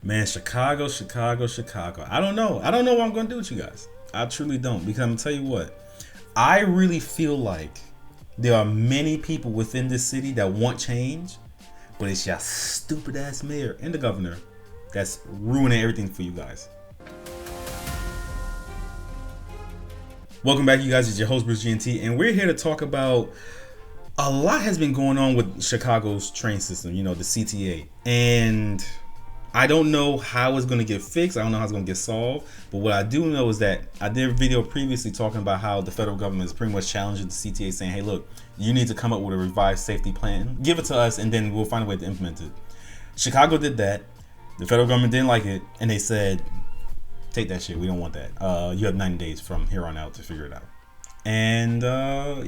Man, Chicago, Chicago, Chicago. I don't know. I don't know what I'm going to do with you guys. I truly don't. Because I'm going to tell you what. I really feel like there are many people within this city that want change, but it's your stupid ass mayor and the governor that's ruining everything for you guys. Welcome back, you guys. It's your host, Bruce GNT, and we're here to talk about a lot has been going on with Chicago's train system, you know, the CTA. And I don't know how it's going to get fixed. I don't know how it's going to get solved. But what I do know is that I did a video previously talking about how the federal government is pretty much challenging the CTA, saying, hey, look, you need to come up with a revised safety plan. Give it to us, and then we'll find a way to implement it. Chicago did that. The federal government didn't like it, and they said, take that shit. We don't want that. You have 90 days from here on out to figure it out. And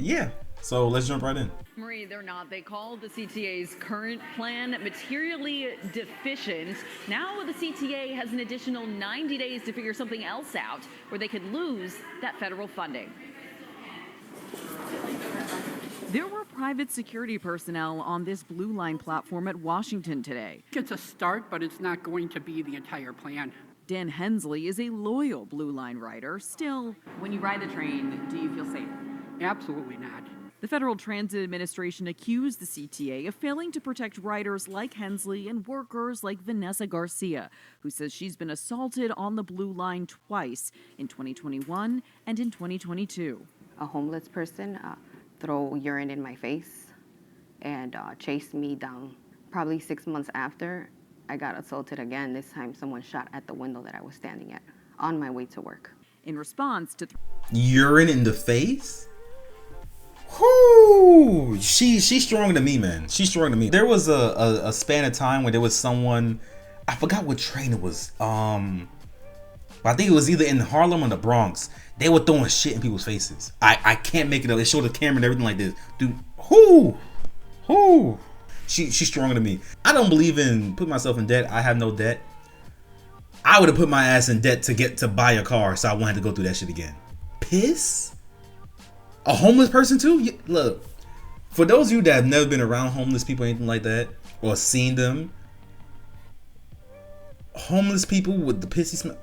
yeah, so let's jump right in. Marie, they're not. They called the CTA's current plan materially deficient. Now the CTA has an additional 90 days to figure something else out where they could lose that federal funding. There were private security personnel on this Blue Line platform at Washington today. It's a start, but it's not going to be the entire plan. Dan Hensley is a loyal Blue Line rider. Still, when you ride the train, do you feel safe? Absolutely not. The Federal Transit Administration accused the CTA of failing to protect riders like Hensley and workers like Vanessa Garcia, who says she's been assaulted on the Blue Line twice, in 2021 and in 2022. A homeless person throw urine in my face and chased me down. Probably 6 months after, I got assaulted again. This time someone shot at the window that I was standing at on my way to work. In response to urine in the face? Whoo! She's stronger than me, man. She's stronger than me. There was a span of time where there was someone, I forgot what train it was. I think it was either in Harlem or the Bronx. They were throwing shit in people's faces. I can't make it up. They showed the camera and everything like this. Dude, whoo. She's stronger than me. I don't believe in putting myself in debt. I have no debt. I would have put my ass in debt to buy a car, so I won't have to go through that shit again. Piss? A homeless person too? Look, for those of you that have never been around homeless people or anything like that, or seen them, homeless people with the pissy smell.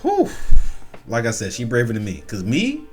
Whew. Like I said, she braver than me. Cause me,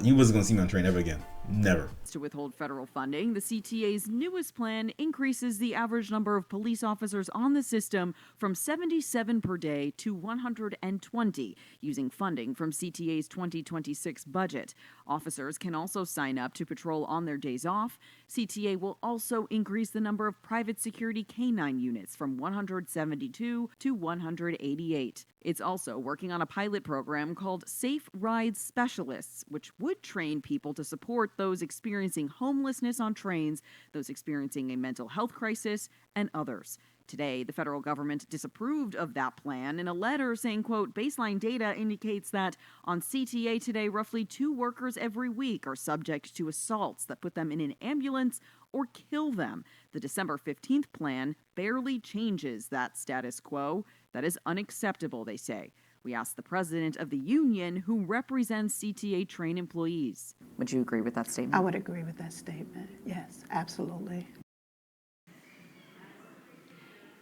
you wasn't gonna see me on a train ever again. Never. To withhold federal funding, the CTA's newest plan increases the average number of police officers on the system from 77 per day to 120, using funding from CTA's 2026 budget. Officers can also sign up to patrol on their days off. CTA will also increase the number of private security canine units from 172 to 188. It's also working on a pilot program called Safe Ride Specialists, which would train people to support those experiencing homelessness on trains, those experiencing a mental health crisis, and others. Today, the federal government disapproved of that plan in a letter saying, quote, baseline data indicates that on CTA today, roughly 2 workers every week are subject to assaults that put them in an ambulance or kill them. The December 15th plan barely changes that status quo. That is unacceptable, they say. We asked the president of the union who represents CTA train employees. Would you agree with that statement? I would agree with that statement. Yes, absolutely.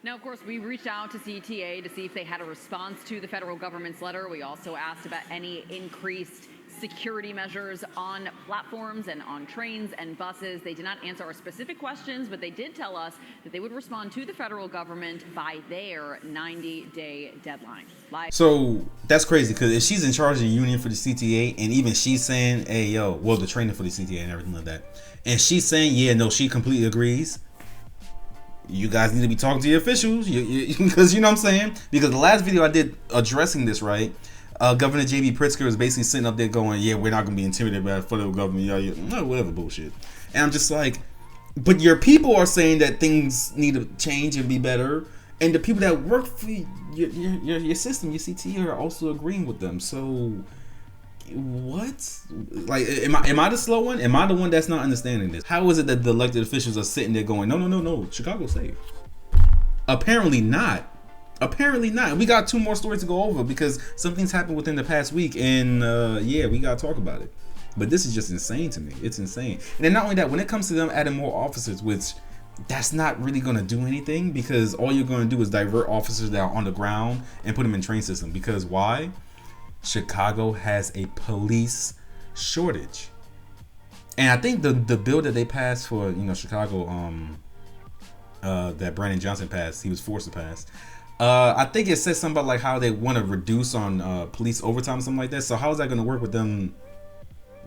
Now, of course, we reached out to CTA to see if they had a response to the federal government's letter. We also asked about any increased security measures on platforms and on trains and buses. They did not answer our specific questions, but they did tell us that they would respond to the federal government by their 90-day deadline. So that's crazy, because if she's in charge of the union for the CTA, and even she's saying, hey, yo, well, the training for the CTA and everything like that, and she's saying, yeah, no, she completely agrees. You guys need to be talking to your officials, because you know what I'm saying? Because the last video I did addressing this, right, Governor J.B. Pritzker was basically sitting up there going, yeah, we're not going to be intimidated by the federal government, no, whatever bullshit. And I'm just like, but your people are saying that things need to change and be better, and the people that work for your system, your CTA, are also agreeing with them. So what? Like, am I the slow one? Am I the one that's not understanding this? How is it that the elected officials are sitting there going, no, Chicago's safe? Apparently not. We got 2 more stories to go over because something's happened within the past week, and yeah, we gotta talk about it. But this is just insane to me. It's insane. And then not only that, when it comes to them adding more officers, which that's not really going to do anything, because all you're going to do is divert officers that are on the ground and put them in train system. Because why? Chicago has a police shortage. And I think the bill that they passed for, Chicago, that Brandon Johnson passed, he was forced to pass. I think it says something about like how they want to reduce on police overtime, something like that. So how is that going to work with them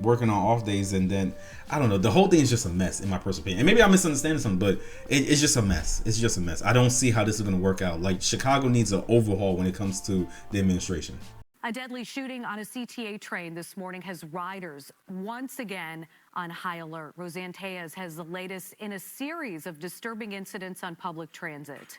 working on off days? And then I don't know. The whole thing is just a mess, in my personal opinion. And maybe I'm misunderstanding something, but it's just a mess. It's just a mess. I don't see how this is going to work out. Like, Chicago needs an overhaul when it comes to the administration. A deadly shooting on a CTA train this morning has riders once again on high alert. Roseanne Tejas has the latest in a series of disturbing incidents on public transit.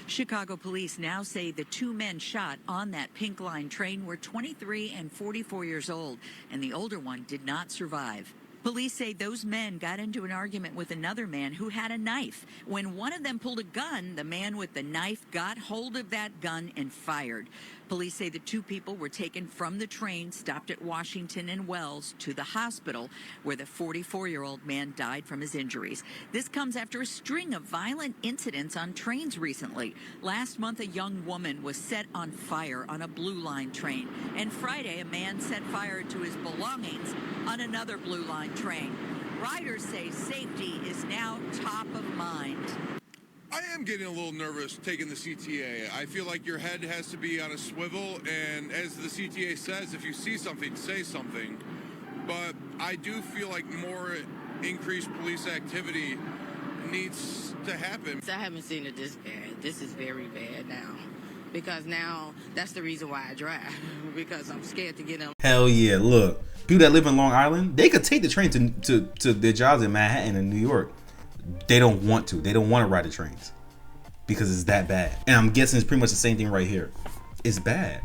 Chicago police now say the two men shot on that Pink Line train were 23 and 44 years old, and the older one did not survive. Police say those men got into an argument with another man who had a knife. When one of them pulled a gun, the man with the knife got hold of that gun and fired. Police say the two people were taken from the train, stopped at Washington and Wells, to the hospital, where the 44-year-old man died from his injuries. This comes after a string of violent incidents on trains recently. Last month, a young woman was set on fire on a Blue Line train. And Friday, a man set fire to his belongings on another Blue Line train. Riders say safety is now top of mind. I am getting a little nervous taking the CTA. I feel like your head has to be on a swivel, and as the CTA says, if you see something, say something. But I do feel like more increased police activity needs to happen. I haven't seen it this bad. This is very bad now. Because now, that's the reason why I drive. Because I'm scared to get in. Hell yeah, look. People that live in Long Island, they could take the train to their jobs in Manhattan and New York. They don't want to. They don't want to ride the trains because it's that bad. And I'm guessing it's pretty much the same thing right here. It's bad.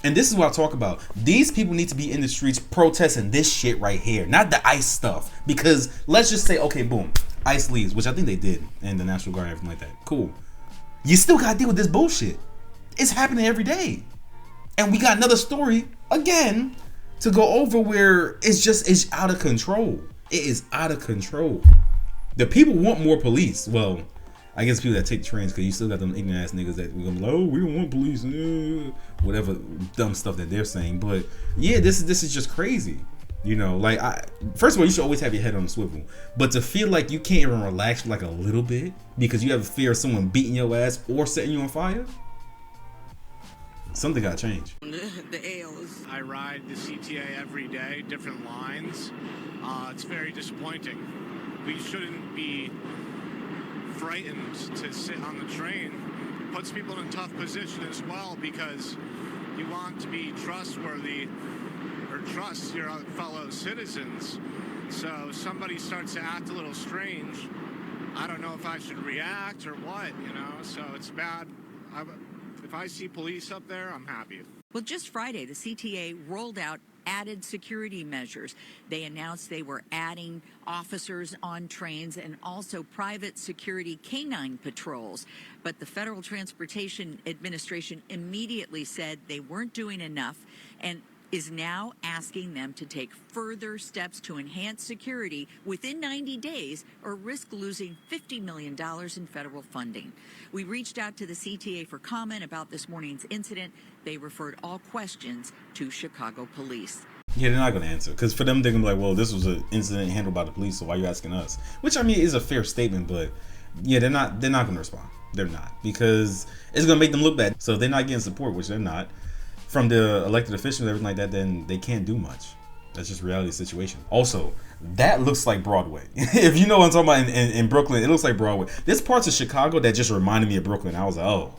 And this is what I talk about. These people need to be in the streets protesting this shit right here, not the ICE stuff. Because let's just say, okay, boom, ICE leaves, which I think they did, and the National Guard and everything like that. Cool. You still got to deal with this bullshit. It's happening every day. And we got another story, again, to go over where it's out of control. It is out of control. The people want more police. Well, I guess people that take trains, because you still got them ignorant ass niggas that we're gonna be like, oh, we don't want police, whatever dumb stuff that they're saying. But yeah, this is just crazy. Like, first of all, you should always have your head on a swivel. But to feel like you can't even relax like a little bit because you have a fear of someone beating your ass or setting you on fire, something gotta change. The L's. I ride the CTA every day, different lines. It's very disappointing. We shouldn't be frightened to sit on the train. It puts people in a tough position as well, because you want to be trustworthy or trust your fellow citizens. So if somebody starts to act a little strange, I don't know if I should react or what, so it's bad. If I see police up there, I'm happy. Well, just Friday, the CTA rolled out added security measures. They announced they were adding officers on trains and also private security canine patrols. But the Federal Transportation Administration immediately said they weren't doing enough and is now asking them to take further steps to enhance security within 90 days or risk losing $50 million in federal funding. We reached out to the CTA for comment about this morning's incident. They referred all questions to Chicago police. Yeah, they're not going to answer, because for them, they're going to be like, well, this was an incident handled by the police, so why are you asking us? Which, I mean, is a fair statement, but yeah, they're not going to respond. They're not, because it's going to make them look bad. So if they're not getting support, which they're not, from the elected officials and everything like that, then they can't do much. That's just reality situation. Also, that looks like Broadway. If you know what I'm talking about in Brooklyn, it looks like Broadway. There's parts of Chicago that just reminded me of Brooklyn. I was like,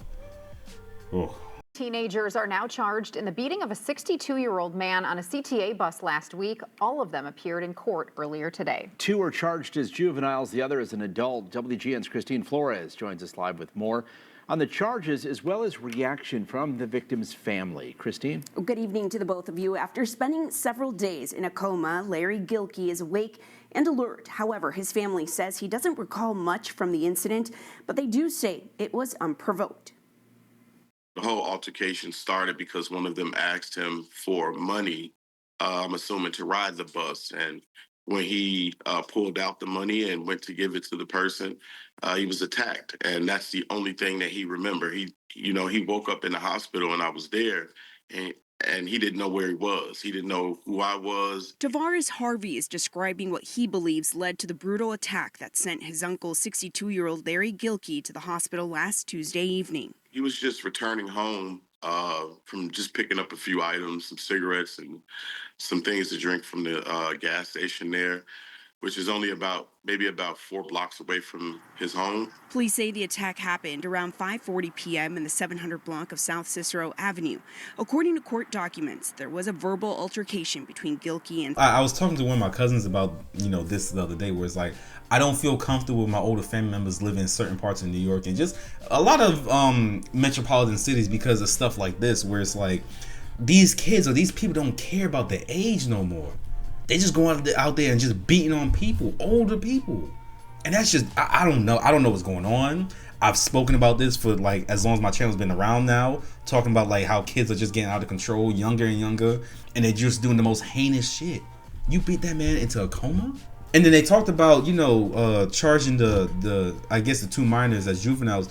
oh. Teenagers are now charged in the beating of a 62-year-old man on a CTA bus last week. All of them appeared in court earlier today. Two are charged as juveniles. The other is an adult. WGN's Christine Flores joins us live with more on the charges, as well as reaction from the victim's family. Christine? Good evening to the both of you. After spending several days in a coma, Larry Gilkey is awake and alert. However, his family says he doesn't recall much from the incident, but they do say it was unprovoked. The whole altercation started because one of them asked him for money, I'm assuming to ride the bus, and when he pulled out the money and went to give it to the person, he was attacked. And that's the only thing that he remembered. He woke up in the hospital and I was there, and he didn't know where he was. He didn't know who I was. Tavares Harvey is describing what he believes led to the brutal attack that sent his uncle, 62-year-old Larry Gilkey, to the hospital last Tuesday evening. He was just returning home from just picking up a few items, some cigarettes and some things to drink from the gas station there, which is only maybe about 4 blocks away from his home. Police say the attack happened around 5:40 p.m. in the 700 block of South Cicero Avenue. According to court documents, there was a verbal altercation between Gilkey and... I was talking to one of my cousins about, this the other day, where it's like, I don't feel comfortable with my older family members living in certain parts of New York and just a lot of metropolitan cities because of stuff like this, where it's like, these kids or these people don't care about their age no more. They just go out there and just beating on people, older people. And that's just, I don't know. I don't know what's going on. I've spoken about this for like as long as my channel's been around now, talking about like how kids are just getting out of control, younger and younger, and they're just doing the most heinous shit. You beat that man into a coma? And then they talked about, charging the I guess the 2 minors as juveniles.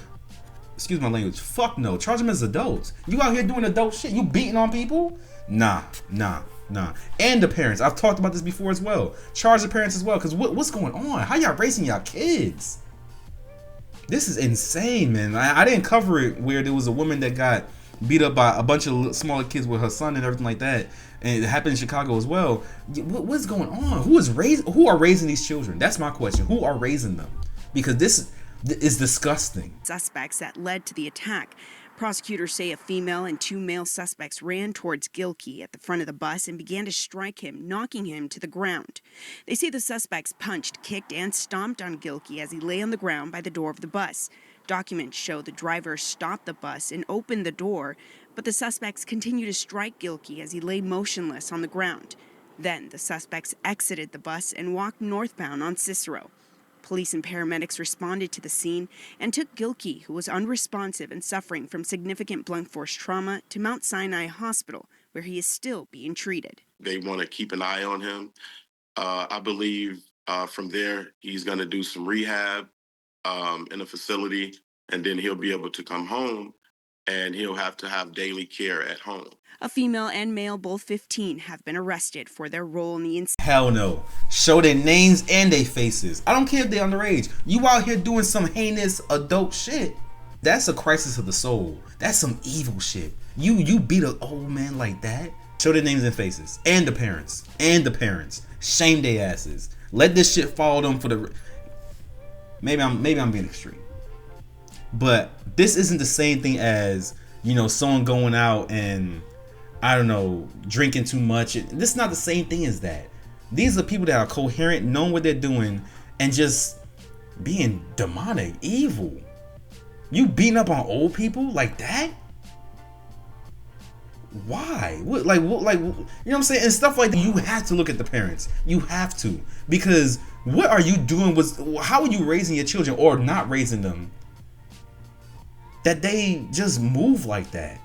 Excuse my language. Fuck no. Charge them as adults. You out here doing adult shit. You beating on people? Nah. And the parents. I've talked about this before as well. Charge the parents as well. Because what's going on? How y'all raising y'all kids? This is insane, man. I didn't cover it where there was a woman that got beat up by a bunch of smaller kids with her son and everything like that. And it happened in Chicago as well. What's going on? Who are raising these children? That's my question. Who are raising them? Because this is disgusting. Suspects that led to the attack. Prosecutors say a female and 2 male suspects ran towards Gilkey at the front of the bus and began to strike him, knocking him to the ground. They say the suspects punched, kicked, and stomped on Gilkey as he lay on the ground by the door of the bus. Documents show the driver stopped the bus and opened the door, but the suspects continued to strike Gilkey as he lay motionless on the ground. Then the suspects exited the bus and walked northbound on Cicero. Police and paramedics responded to the scene and took Gilkey, who was unresponsive and suffering from significant blunt force trauma, to Mount Sinai Hospital, where he is still being treated. They want to keep an eye on him. I believe from there, he's going to do some rehab in a facility, and then he'll be able to come home, and he'll have to have daily care at home. A female and male, both 15, have been arrested for their role in the incident. Hell no. Show their names and their faces. I don't care if they're underage. You out here doing some heinous adult shit. That's a crisis of the soul. That's some evil shit. You beat an old man like that. Show their names and faces. And the parents. Shame their asses. Let this shit follow them for the... Maybe I'm being extreme. But this isn't the same thing as, someone going out and, I don't know, drinking too much. This is not the same thing as that. These are people that are coherent, knowing what they're doing, and just being demonic, evil. You beating up on old people like that? Why? What, you know what I'm saying? And stuff like that. You have to look at the parents. You have to. Because what are you doing how are you raising your children or not raising them that they just move like that?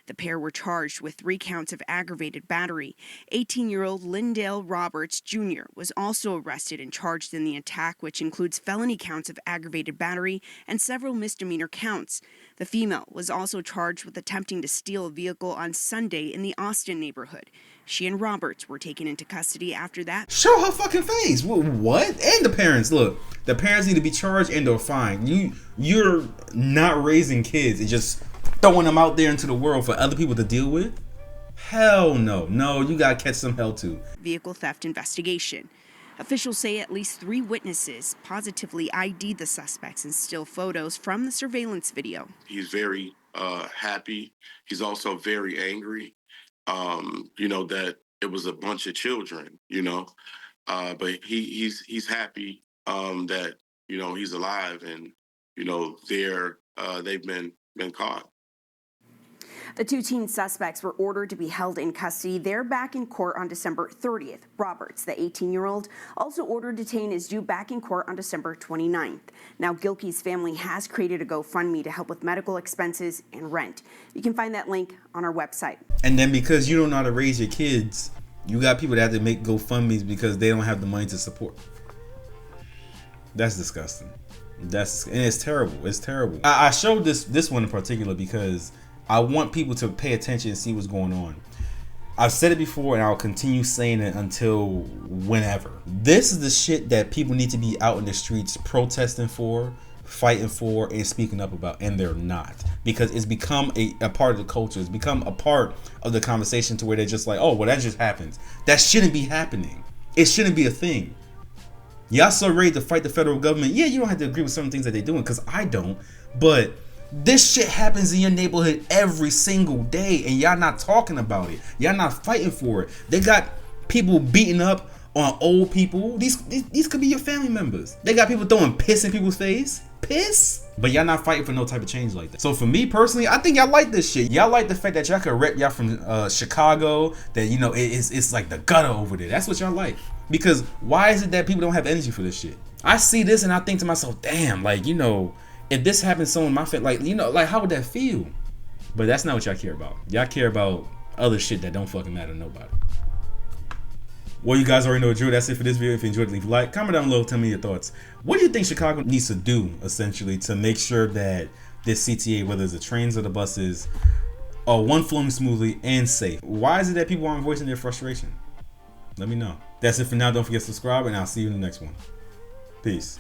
The pair were charged with 3 counts of aggravated battery. 18-year-old Lindale Roberts Jr. was also arrested and charged in the attack, which includes felony counts of aggravated battery and several misdemeanor counts. The female was also charged with attempting to steal a vehicle on Sunday in the Austin neighborhood. She and Roberts were taken into custody after that. Show her fucking face. What? And the parents. Look, the parents need to be charged and or fined. You're not raising kids and just throwing them out there into the world for other people to deal with? Hell no. No, you gotta catch some hell too. Vehicle theft investigation. Officials say at least 3 witnesses positively ID'd the suspects in still photos from the surveillance video. He's very happy. He's also very angry, that it was a bunch of children, but he's happy that, he's alive and, they've been caught. The 2 teen suspects were ordered to be held in custody. They're back in court on December 30th. Roberts, the 18-year-old, also ordered detained, is due back in court on December 29th. Now, Gilkey's family has created a GoFundMe to help with medical expenses and rent. You can find that link on our website. And then because you don't know how to raise your kids, You got people that have to make GoFundMes because they don't have the money to support. That's disgusting. And it's terrible. It's terrible. I showed this one in particular because I want people to pay attention and see what's going on. I've said it before and I'll continue saying it until whenever. This is the shit that people need to be out in the streets protesting for, fighting for, and speaking up about, and they're not, because it's become a part of the culture. It's become a part of the conversation to where they're just like, oh, well, that just happens. That shouldn't be happening. It shouldn't be a thing. Y'all so ready to fight the federal government. Yeah, you don't have to agree with some things that they're doing, because I don't, but this shit happens in your neighborhood every single day, and y'all not talking about it. Y'all not fighting for it. They got people beating up on old people. These could be your family members. They got people throwing piss in people's face. Piss? But y'all not fighting for no type of change like that. So for me personally, I think y'all like this shit. Y'all like the fact that y'all could rep y'all from Chicago, that, you know, it's like the gutter over there. That's what y'all like. Because why is it that people don't have energy for this shit? I see this and I think to myself, damn, like, you know, if this happens to someone in my family, like, you know, like, how would that feel? But that's not what y'all care about. Y'all care about other shit that don't fucking matter to nobody. Well, you guys already know the drill. That's it for this video. If you enjoyed it, leave a like. Comment down below. Tell me your thoughts. What do you think Chicago needs to do, essentially, to make sure that this CTA, whether it's the trains or the buses, are one, flowing smoothly and safe? Why is it that people aren't voicing their frustration? Let me know. That's it for now. Don't forget to subscribe, and I'll see you in the next one. Peace.